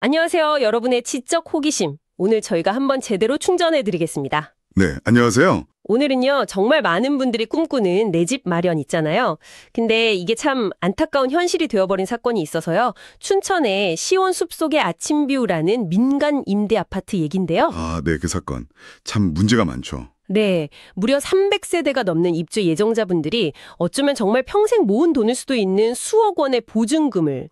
안녕하세요. 여러분의 지적 호기심. 오늘 저희가 한번 제대로 충전해 드리겠습니다. 네, 안녕하세요. 오늘은요, 정말 많은 분들이 꿈꾸는 내 집 마련 있잖아요. 근데 이게 참 안타까운 현실이 되어버린 사건이 있어서요. 춘천의 시온 숲속의 아침뷰라는 민간 임대 아파트 얘긴데요. 네, 그 사건. 참 문제가 많죠. 네, 무려 300세대가 넘는 입주 예정자분들이 어쩌면 정말 평생 모은 돈일 수도 있는 수억 원의 보증금을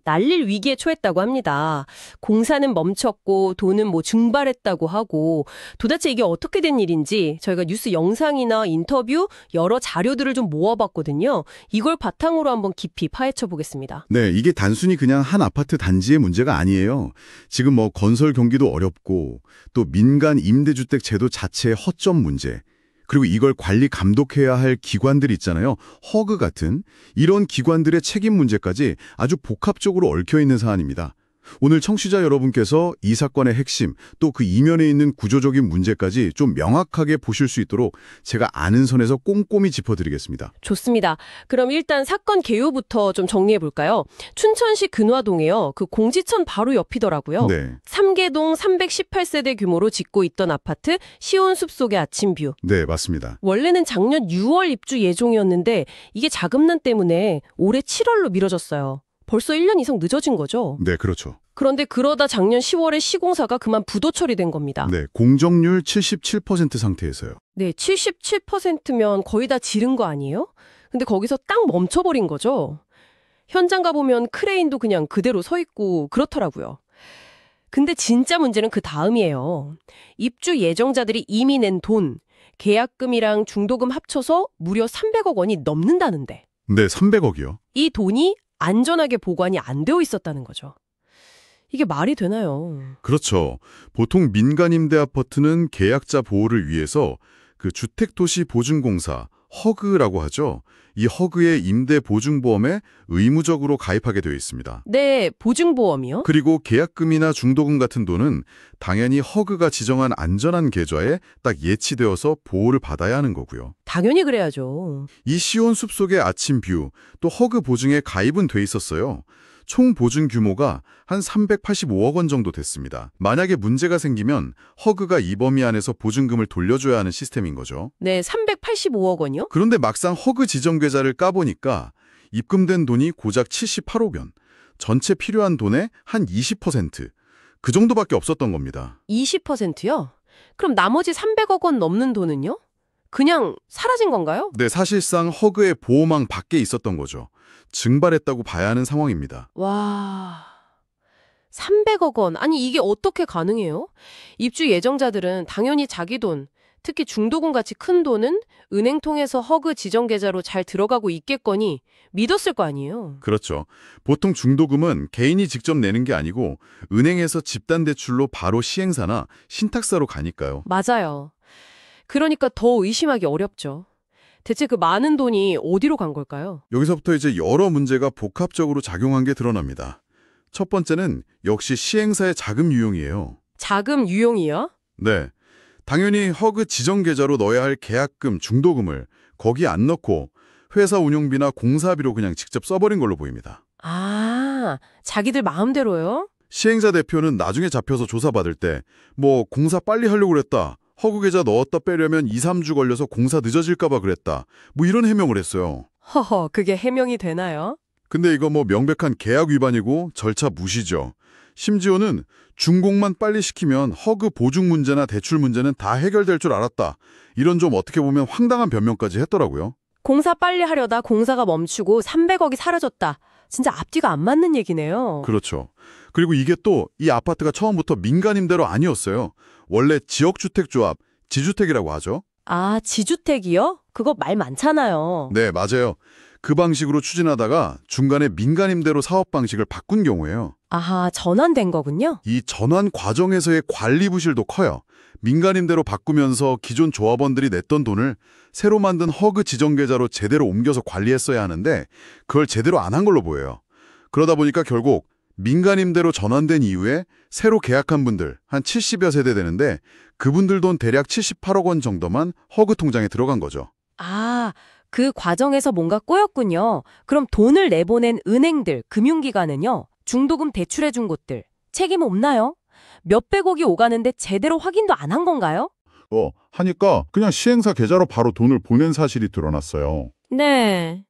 날릴 위기에 처했다고 합니다. 공사는 멈췄고 돈은 증발했다고 하고 도대체 이게 어떻게 된 일인지 저희가 뉴스 영상이나 인터뷰 여러 자료들을 좀 모아봤거든요. 이걸 바탕으로 한번 깊이 파헤쳐 보겠습니다. 네, 이게 단순히 그냥 한 아파트 단지의 문제가 아니에요. 지금 건설 경기도 어렵고 또 민간 임대주택 제도 자체의 허점 문제, 그리고 이걸 관리 감독해야 할 기관들 있잖아요. 허그 같은 이런 기관들의 책임 문제까지 아주 복합적으로 얽혀 있는 사안입니다. 오늘 청취자 여러분께서 이 사건의 핵심, 또 그 이면에 있는 구조적인 문제까지 좀 명확하게 보실 수 있도록 제가 아는 선에서 꼼꼼히 짚어드리겠습니다. 좋습니다. 그럼 일단 사건 개요부터 좀 정리해 볼까요? 춘천시 근화동에요. 그 공지천 바로 옆이더라고요. 네. 삼계동 318세대 규모로 짓고 있던 아파트 시온 숲속의 아침뷰. 네, 맞습니다. 원래는 작년 6월 입주 예정이었는데 이게 자금난 때문에 올해 7월로 미뤄졌어요. 벌써 1년 이상 늦어진 거죠. 네, 그렇죠. 그런데 그러다 작년 10월에 시공사가 그만 부도 처리된 겁니다. 네, 공정률 77% 상태에서요. 네, 77%면 거의 다 지른 거 아니에요? 근데 거기서 딱 멈춰버린 거죠. 현장 가보면 크레인도 그냥 그대로 서 있고 그렇더라고요. 근데 진짜 문제는 그 다음이에요. 입주 예정자들이 이미 낸 돈, 계약금이랑 중도금 합쳐서 무려 300억 원이 넘는다는데. 네, 300억이요. 이 돈이 안전하게 보관이 안 되어 있었다는 거죠. 이게 말이 되나요? 그렇죠. 보통 민간 임대 아파트는 계약자 보호를 위해서 그 주택도시보증공사, 허그라고 하죠. 이 허그의 임대보증보험에 의무적으로 가입하게 되어 있습니다. 네, 보증보험이요? 그리고 계약금이나 중도금 같은 돈은 당연히 허그가 지정한 안전한 계좌에 딱 예치되어서 보호를 받아야 하는 거고요. 당연히 그래야죠. 이 시온 숲속의 아침뷰, 또 허그 보증에 가입은 돼 있었어요. 총 보증 규모가 한 385억 원 정도 됐습니다. 만약에 문제가 생기면 허그가 이 범위 안에서 보증금을 돌려줘야 하는 시스템인 거죠. 네, 385억 원이요? 그런데 막상 허그 지정 계좌를 까보니까 입금된 돈이 고작 78억 원, 전체 필요한 돈의 한 20%, 그 정도밖에 없었던 겁니다. 20%요? 그럼 나머지 300억 원 넘는 돈은요? 그냥 사라진 건가요? 네, 사실상 허그의 보호망 밖에 있었던 거죠. 증발했다고 봐야 하는 상황입니다. 와... 300억 원. 아니 이게 어떻게 가능해요? 입주 예정자들은 당연히 자기 돈, 특히 중도금 같이 큰 돈은 은행 통해서 허그 지정 계좌로 잘 들어가고 있겠거니 믿었을 거 아니에요. 그렇죠. 보통 중도금은 개인이 직접 내는 게 아니고 은행에서 집단 대출로 바로 시행사나 신탁사로 가니까요. 맞아요. 그러니까 더 의심하기 어렵죠. 대체 그 많은 돈이 어디로 간 걸까요? 여기서부터 이제 여러 문제가 복합적으로 작용한 게 드러납니다. 첫 번째는 역시 시행사의 자금 유용이에요. 자금 유용이요? 네. 당연히 허그 지정 계좌로 넣어야 할 계약금, 중도금을 거기 안 넣고 회사 운영비나 공사비로 그냥 직접 써버린 걸로 보입니다. 아, 자기들 마음대로요? 시행사 대표는 나중에 잡혀서 조사받을 때 공사 빨리 하려고 그랬다. 허그 계좌 넣었다 빼려면 2, 3주 걸려서 공사 늦어질까 봐 그랬다. 이런 해명을 했어요. 허허, 그게 해명이 되나요? 근데 이거 명백한 계약 위반이고 절차 무시죠. 심지어는 준공만 빨리 시키면 허그 보증 문제나 대출 문제는 다 해결될 줄 알았다. 이런 좀 어떻게 보면 황당한 변명까지 했더라고요. 공사 빨리 하려다 공사가 멈추고 300억이 사라졌다. 진짜 앞뒤가 안 맞는 얘기네요. 그렇죠. 그리고 이게 또 이 아파트가 처음부터 민간 임대로 아니었어요. 원래 지역주택조합, 지주택이라고 하죠. 아, 지주택이요? 그거 말 많잖아요. 네, 맞아요. 그 방식으로 추진하다가 중간에 민간 임대로 사업 방식을 바꾼 경우에요. 아하, 전환된 거군요. 이 전환 과정에서의 관리 부실도 커요. 민간 임대로 바꾸면서 기존 조합원들이 냈던 돈을 새로 만든 허그 지정 계좌로 제대로 옮겨서 관리했어야 하는데 그걸 제대로 안 한 걸로 보여요. 그러다 보니까 결국 민간 임대로 전환된 이후에 새로 계약한 분들 한 70여 세대 되는데 그분들 돈 대략 78억 원 정도만 허그 통장에 들어간 거죠. 아, 그 과정에서 뭔가 꼬였군요. 그럼 돈을 내보낸 은행들, 금융기관은요? 중도금 대출해준 곳들, 책임 없나요? 몇백억이 오가는데 제대로 확인도 안 한 건가요? 하니까 그냥 시행사 계좌로 바로 돈을 보낸 사실이 드러났어요. 네.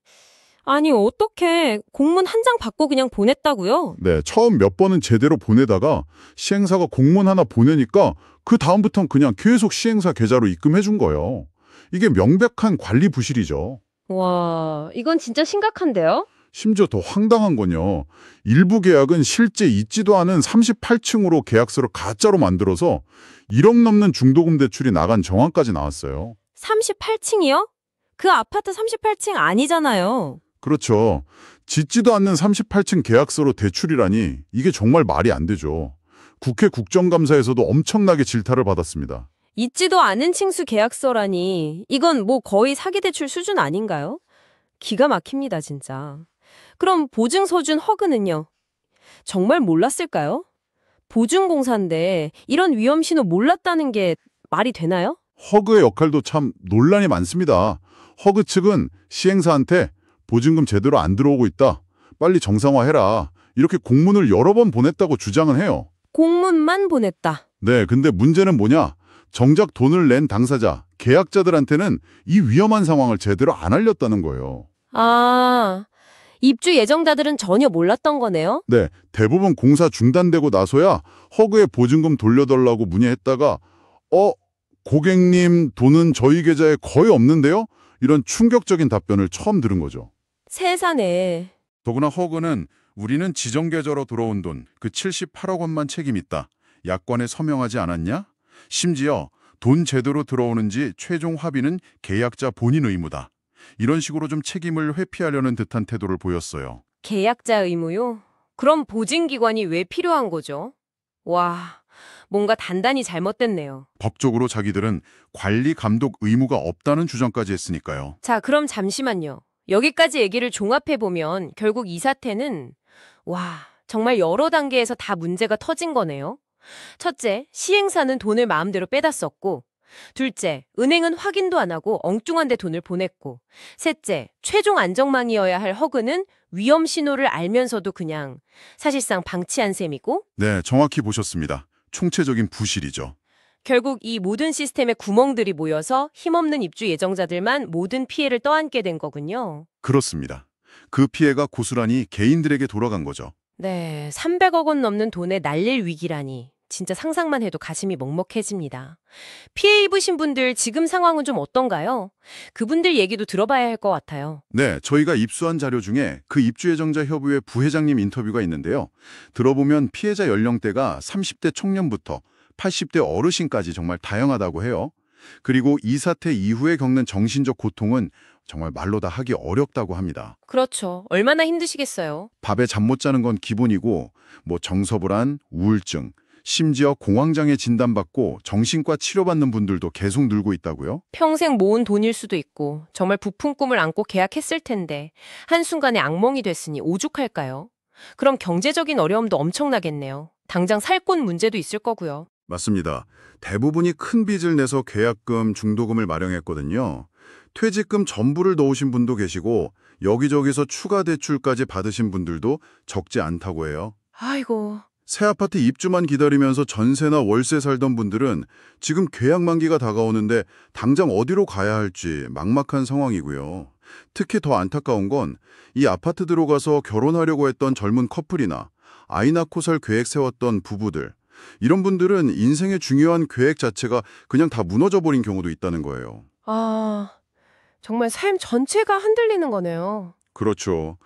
아니, 어떻게 공문 한 장 받고 그냥 보냈다고요? 네, 처음 몇 번은 제대로 보내다가 시행사가 공문 하나 보내니까 그 다음부턴 그냥 계속 시행사 계좌로 입금해 준 거예요. 이게 명백한 관리 부실이죠. 와, 이건 진짜 심각한데요? 심지어 더 황당한 건요. 일부 계약은 실제 있지도 않은 38층으로 계약서를 가짜로 만들어서 1억 넘는 중도금 대출이 나간 정황까지 나왔어요. 38층이요? 그 아파트 38층 아니잖아요. 그렇죠. 짓지도 않는 38층 계약서로 대출이라니 이게 정말 말이 안 되죠. 국회 국정감사에서도 엄청나게 질타를 받았습니다. 있지도 않은 층수 계약서라니 이건 뭐 거의 사기대출 수준 아닌가요? 기가 막힙니다, 진짜. 그럼 보증서준 허그는요? 정말 몰랐을까요? 보증공사인데 이런 위험신호 몰랐다는 게 말이 되나요? 허그의 역할도 참 논란이 많습니다. 허그 측은 시행사한테 보증금 제대로 안 들어오고 있다. 빨리 정상화해라. 이렇게 공문을 여러 번 보냈다고 주장은 해요. 공문만 보냈다. 네, 근데 문제는 뭐냐? 정작 돈을 낸 당사자, 계약자들한테는 이 위험한 상황을 제대로 안 알렸다는 거예요. 아, 입주 예정자들은 전혀 몰랐던 거네요? 네, 대부분 공사 중단되고 나서야 허그에 보증금 돌려달라고 문의했다가 고객님 돈은 저희 계좌에 거의 없는데요? 이런 충격적인 답변을 처음 들은 거죠. 세상에. 더구나 허그는 우리는 지정 계좌로 들어온 돈, 그 78억 원만 책임 있다. 약관에 서명하지 않았냐? 심지어 돈 제대로 들어오는지 최종 합의는 계약자 본인 의무다. 이런 식으로 좀 책임을 회피하려는 듯한 태도를 보였어요. 계약자 의무요? 그럼 보증기관이 왜 필요한 거죠? 와, 뭔가 단단히 잘못됐네요. 법적으로 자기들은 관리 감독 의무가 없다는 주장까지 했으니까요. 자, 그럼 잠시만요. 여기까지 얘기를 종합해보면 결국 이 사태는 정말 여러 단계에서 다 문제가 터진 거네요. 첫째, 시행사는 돈을 마음대로 빼다 썼고, 둘째, 은행은 확인도 안 하고 엉뚱한 데 돈을 보냈고, 셋째, 최종 안정망이어야 할 허그는 위험 신호를 알면서도 그냥 사실상 방치한 셈이고, 네, 정확히 보셨습니다. 총체적인 부실이죠. 결국 이 모든 시스템에 구멍들이 모여서 힘없는 입주 예정자들만 모든 피해를 떠안게 된 거군요. 그렇습니다. 그 피해가 고스란히 개인들에게 돌아간 거죠. 네, 300억 원 넘는 돈에 날릴 위기라니. 진짜 상상만 해도 가슴이 먹먹해집니다. 피해 입으신 분들 지금 상황은 좀 어떤가요? 그분들 얘기도 들어봐야 할 것 같아요. 네, 저희가 입수한 자료 중에 그 입주예정자 협의회 부회장님 인터뷰가 있는데요. 들어보면 피해자 연령대가 30대 청년부터 80대 어르신까지 정말 다양하다고 해요. 그리고 이 사태 이후에 겪는 정신적 고통은 정말 말로 다 하기 어렵다고 합니다. 그렇죠. 얼마나 힘드시겠어요. 밥에 잠 못 자는 건 기본이고 정서불안, 우울증, 심지어 공황장애 진단받고 정신과 치료받는 분들도 계속 늘고 있다고요? 평생 모은 돈일 수도 있고 정말 부푼 꿈을 안고 계약했을 텐데 한순간에 악몽이 됐으니 오죽할까요? 그럼 경제적인 어려움도 엄청나겠네요. 당장 살 곳 문제도 있을 거고요. 맞습니다. 대부분이 큰 빚을 내서 계약금, 중도금을 마련했거든요. 퇴직금 전부를 넣으신 분도 계시고 여기저기서 추가 대출까지 받으신 분들도 적지 않다고 해요. 아이고. 새 아파트 입주만 기다리면서 전세나 월세 살던 분들은 지금 계약 만기가 다가오는데 당장 어디로 가야 할지 막막한 상황이고요. 특히 더 안타까운 건 이 아파트 들어가서 결혼하려고 했던 젊은 커플이나 아이 낳고 살 계획 세웠던 부부들, 이런 분들은 인생의 중요한 계획 자체가 그냥 다 무너져버린 경우도 있다는 거예요. 정말 삶 전체가 흔들리는 거네요. 그렇죠.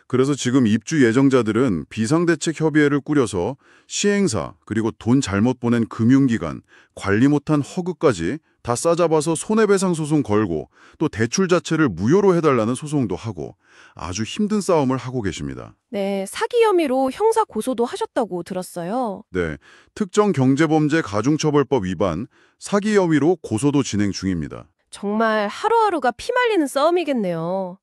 그래서 지금 입주 예정자들은 비상대책협의회를 꾸려서 시행사, 그리고 돈 잘못 보낸 금융기관, 관리 못한 허그까지 다 싸잡아서 손해배상 소송 걸고 또 대출 자체를 무효로 해달라는 소송도 하고 아주 힘든 싸움을 하고 계십니다. 네, 사기 혐의로 형사 고소도 하셨다고 들었어요. 네, 특정경제범죄 가중처벌법 위반, 사기 혐의로 고소도 진행 중입니다. 정말 하루하루가 피말리는 싸움이겠네요.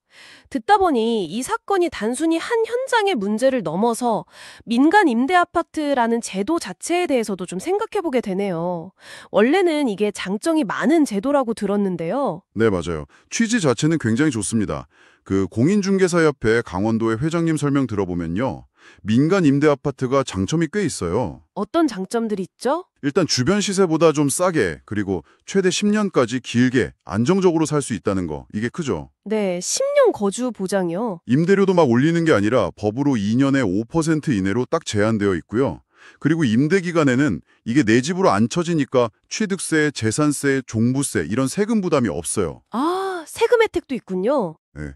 듣다 보니 이 사건이 단순히 한 현장의 문제를 넘어서 민간 임대 아파트라는 제도 자체에 대해서도 좀 생각해보게 되네요. 원래는 이게 장점이 많은 제도라고 들었는데요. 네, 맞아요. 취지 자체는 굉장히 좋습니다. 그 공인중개사협회 강원도의 회장님 설명 들어보면요. 민간 임대 아파트가 장점이 꽤 있어요. 어떤 장점들이 있죠? 일단 주변 시세보다 좀 싸게, 그리고 최대 10년까지 길게 안정적으로 살 수 있다는 거, 이게 크죠. 네, 10년 거주 보장이요. 임대료도 막 올리는 게 아니라 법으로 2년에 5% 이내로 딱 제한되어 있고요. 그리고 임대 기간에는 이게 내 집으로 안 쳐지니까 취득세, 재산세, 종부세 이런 세금 부담이 없어요. 아, 세금 혜택도 있군요. 네.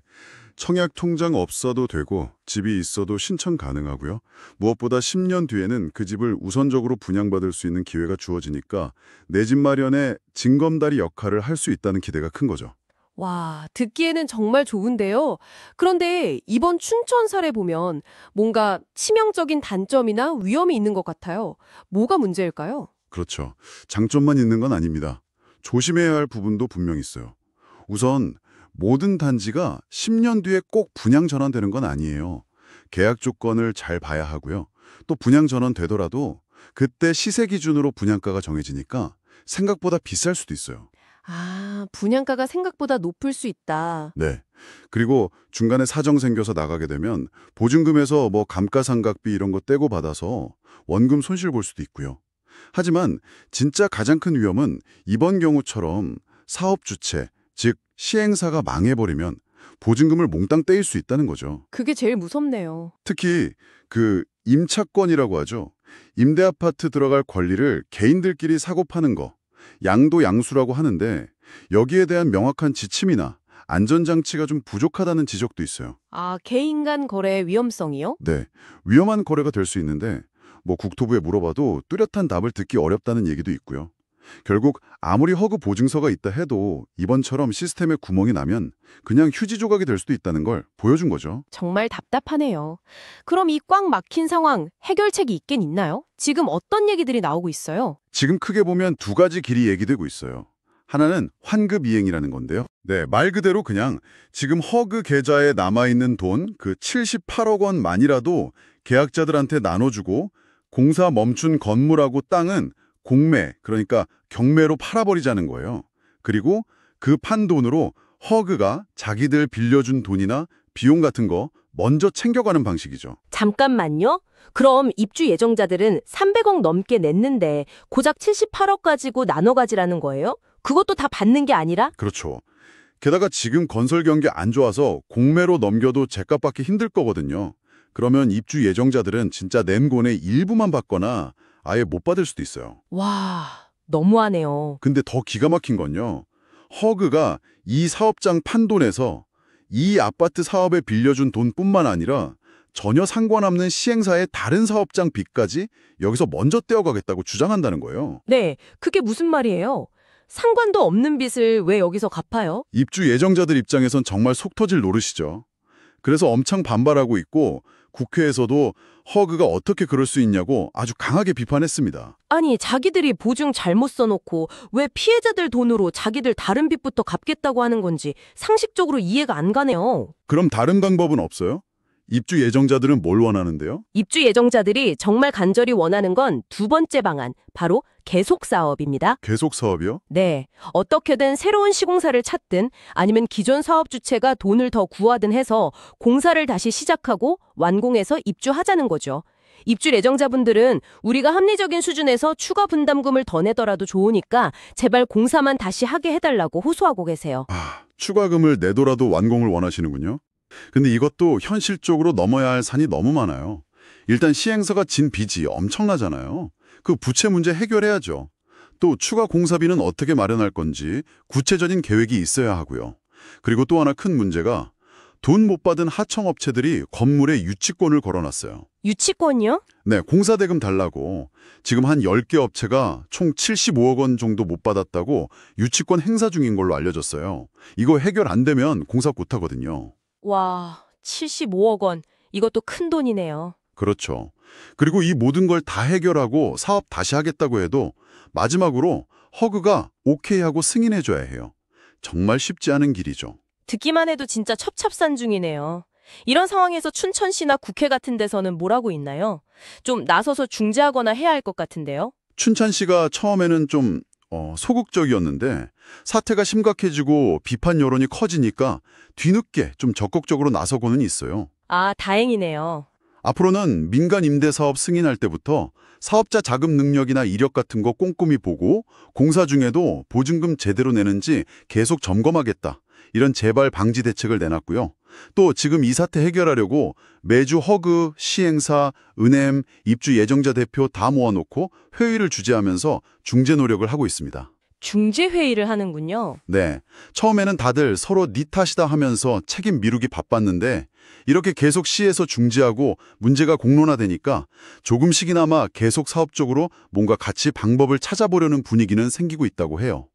청약 통장 없어도 되고 집이 있어도 신청 가능하고요. 무엇보다 10년 뒤에는 그 집을 우선적으로 분양받을 수 있는 기회가 주어지니까 내 집 마련에 징검다리 역할을 할 수 있다는 기대가 큰 거죠. 와, 듣기에는 정말 좋은데요. 그런데 이번 춘천 사례 보면 뭔가 치명적인 단점이나 위험이 있는 것 같아요. 뭐가 문제일까요? 그렇죠. 장점만 있는 건 아닙니다. 조심해야 할 부분도 분명 있어요. 우선 모든 단지가 10년 뒤에 꼭 분양 전환되는 건 아니에요. 계약 조건을 잘 봐야 하고요. 또 분양 전환 되더라도 그때 시세 기준으로 분양가가 정해지니까 생각보다 비쌀 수도 있어요. 아, 분양가가 생각보다 높을 수 있다. 네. 그리고 중간에 사정 생겨서 나가게 되면 보증금에서 뭐 감가상각비 이런 거 떼고 받아서 원금 손실 볼 수도 있고요. 하지만 진짜 가장 큰 위험은 이번 경우처럼 사업 주체, 즉 시행사가 망해버리면 보증금을 몽땅 떼일 수 있다는 거죠. 그게 제일 무섭네요. 특히 그 임차권이라고 하죠. 임대 아파트 들어갈 권리를 개인들끼리 사고 파는 거, 양도양수라고 하는데 여기에 대한 명확한 지침이나 안전장치가 좀 부족하다는 지적도 있어요. 아, 개인 간 거래 위험성이요? 네, 위험한 거래가 될 수 있는데 뭐 국토부에 물어봐도 뚜렷한 답을 듣기 어렵다는 얘기도 있고요. 결국 아무리 허그 보증서가 있다 해도 이번처럼 시스템에 구멍이 나면 그냥 휴지 조각이 될 수도 있다는 걸 보여준 거죠. 정말 답답하네요. 그럼 이 꽉 막힌 상황 해결책이 있긴 있나요? 지금 어떤 얘기들이 나오고 있어요? 지금 크게 보면 두 가지 길이 얘기되고 있어요. 하나는 환급 이행이라는 건데요. 네, 말 그대로 그냥 지금 허그 계좌에 남아있는 돈 그 78억 원만이라도 계약자들한테 나눠주고 공사 멈춘 건물하고 땅은 공매, 그러니까 경매로 팔아버리자는 거예요. 그리고 그 판 돈으로 허그가 자기들 빌려준 돈이나 비용 같은 거 먼저 챙겨가는 방식이죠. 잠깐만요. 그럼 입주 예정자들은 300억 넘게 냈는데 고작 78억 가지고 나눠 가지라는 거예요? 그것도 다 받는 게 아니라? 그렇죠. 게다가 지금 건설 경기 안 좋아서 공매로 넘겨도 제값 받기 힘들 거거든요. 그러면 입주 예정자들은 진짜 낸 돈의 일부만 받거나 아예 못 받을 수도 있어요. 와, 너무하네요. 근데 더 기가 막힌 건요. 허그가 이 사업장 판돈에서 이 아파트 사업에 빌려준 돈뿐만 아니라 전혀 상관없는 시행사의 다른 사업장 빚까지 여기서 먼저 떼어가겠다고 주장한다는 거예요. 네, 그게 무슨 말이에요? 상관도 없는 빚을 왜 여기서 갚아요? 입주 예정자들 입장에선 정말 속 터질 노릇이죠. 그래서 엄청 반발하고 있고 국회에서도 허그가 어떻게 그럴 수 있냐고 아주 강하게 비판했습니다. 아니, 자기들이 보증 잘못 써놓고 왜 피해자들 돈으로 자기들 다른 빚부터 갚겠다고 하는 건지 상식적으로 이해가 안 가네요. 그럼 다른 방법은 없어요? 입주 예정자들은 뭘 원하는데요? 입주 예정자들이 정말 간절히 원하는 건 두 번째 방안, 바로 계속 사업입니다. 계속 사업이요? 네, 어떻게든 새로운 시공사를 찾든 아니면 기존 사업 주체가 돈을 더 구하든 해서 공사를 다시 시작하고 완공해서 입주하자는 거죠. 입주 예정자분들은 우리가 합리적인 수준에서 추가 분담금을 더 내더라도 좋으니까 제발 공사만 다시 하게 해달라고 호소하고 계세요. 추가금을 내더라도 완공을 원하시는군요. 근데 이것도 현실적으로 넘어야 할 산이 너무 많아요. 일단 시행사가 진 빚이 엄청나잖아요. 그 부채 문제 해결해야죠. 또 추가 공사비는 어떻게 마련할 건지 구체적인 계획이 있어야 하고요. 그리고 또 하나 큰 문제가 돈 못 받은 하청업체들이 건물에 유치권을 걸어놨어요. 유치권이요? 네, 공사대금 달라고. 지금 한 10개 업체가 총 75억 원 정도 못 받았다고 유치권 행사 중인 걸로 알려졌어요. 이거 해결 안 되면 공사 못하거든요. 와, 75억 원. 이것도 큰 돈이네요. 그렇죠. 그리고 이 모든 걸 다 해결하고 사업 다시 하겠다고 해도 마지막으로 허그가 오케이 하고 승인해줘야 해요. 정말 쉽지 않은 길이죠. 듣기만 해도 진짜 첩첩산중이네요. 이런 상황에서 춘천시나 국회 같은 데서는 뭐라고 있나요? 좀 나서서 중재하거나 해야 할 것 같은데요. 춘천시가 처음에는 좀 소극적이었는데 사태가 심각해지고 비판 여론이 커지니까 뒤늦게 좀 적극적으로 나서고는 있어요. 아, 다행이네요. 앞으로는 민간 임대사업 승인할 때부터 사업자 자금 능력이나 이력 같은 거 꼼꼼히 보고 공사 중에도 보증금 제대로 내는지 계속 점검하겠다. 이런 재발 방지 대책을 내놨고요. 또 지금 이 사태 해결하려고 매주 허그, 시행사, 은행, 입주 예정자 대표 다 모아놓고 회의를 주재하면서 중재 노력을 하고 있습니다. 중재 회의를 하는군요. 네, 처음에는 다들 서로 네 탓이다 하면서 책임 미루기 바빴는데 이렇게 계속 시에서 중재하고 문제가 공론화되니까 조금씩이나마 계속 사업적으로 뭔가 같이 방법을 찾아보려는 분위기는 생기고 있다고 해요.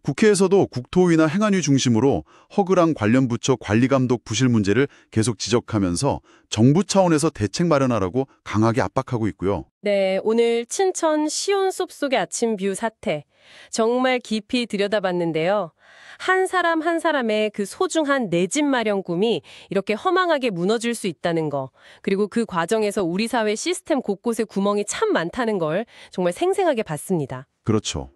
국회에서도 국토위나 행안위 중심으로 허그랑 관련 부처 관리감독 부실 문제를 계속 지적하면서 정부 차원에서 대책 마련하라고 강하게 압박하고 있고요. 네, 오늘 춘천 시온 숲속의 아침 뷰 사태 정말 깊이 들여다봤는데요. 한 사람 한 사람의 그 소중한 내 집 마련 꿈이 이렇게 허망하게 무너질 수 있다는 거, 그리고 그 과정에서 우리 사회 시스템 곳곳에 구멍이 참 많다는 걸 정말 생생하게 봤습니다. 그렇죠.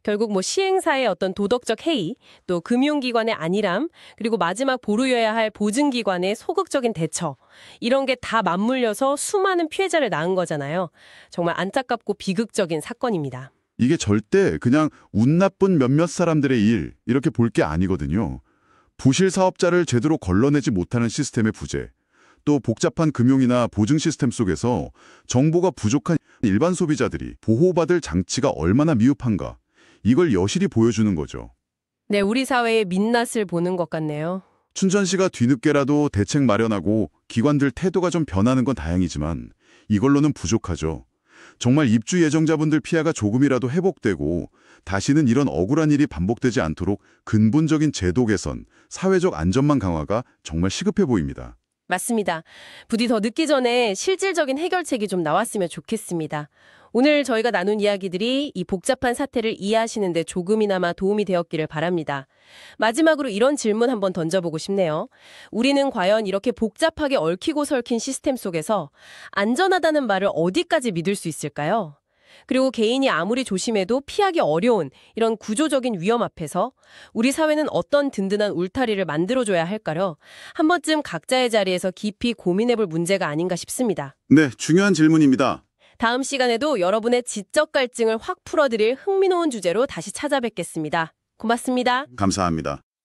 결국 뭐 시행사의 어떤 도덕적 해이, 또 금융기관의 안일함, 그리고 마지막 보루여야 할 보증기관의 소극적인 대처, 이런 게 다 맞물려서 수많은 피해자를 낳은 거잖아요. 정말 안타깝고 비극적인 사건입니다. 이게 절대 그냥 운 나쁜 몇몇 사람들의 일 이렇게 볼 게 아니거든요. 부실 사업자를 제대로 걸러내지 못하는 시스템의 부재, 또 복잡한 금융이나 보증 시스템 속에서 정보가 부족한 일반 소비자들이 보호받을 장치가 얼마나 미흡한가, 이걸 여실히 보여주는 거죠. 네, 우리 사회의 민낯을 보는 것 같네요. 춘천시가 뒤늦게라도 대책 마련하고 기관들 태도가 좀 변하는 건 다행이지만 이걸로는 부족하죠. 정말 입주 예정자분들 피해가 조금이라도 회복되고 다시는 이런 억울한 일이 반복되지 않도록 근본적인 제도 개선, 사회적 안전망 강화가 정말 시급해 보입니다. 맞습니다. 부디 더 늦기 전에 실질적인 해결책이 좀 나왔으면 좋겠습니다. 오늘 저희가 나눈 이야기들이 이 복잡한 사태를 이해하시는 데 조금이나마 도움이 되었기를 바랍니다. 마지막으로 이런 질문 한번 던져보고 싶네요. 우리는 과연 이렇게 복잡하게 얽히고 설킨 시스템 속에서 안전하다는 말을 어디까지 믿을 수 있을까요? 그리고 개인이 아무리 조심해도 피하기 어려운 이런 구조적인 위험 앞에서 우리 사회는 어떤 든든한 울타리를 만들어줘야 할까요? 한 번쯤 각자의 자리에서 깊이 고민해볼 문제가 아닌가 싶습니다. 네, 중요한 질문입니다. 다음 시간에도 여러분의 지적 갈증을 확 풀어드릴 흥미로운 주제로 다시 찾아뵙겠습니다. 고맙습니다. 감사합니다.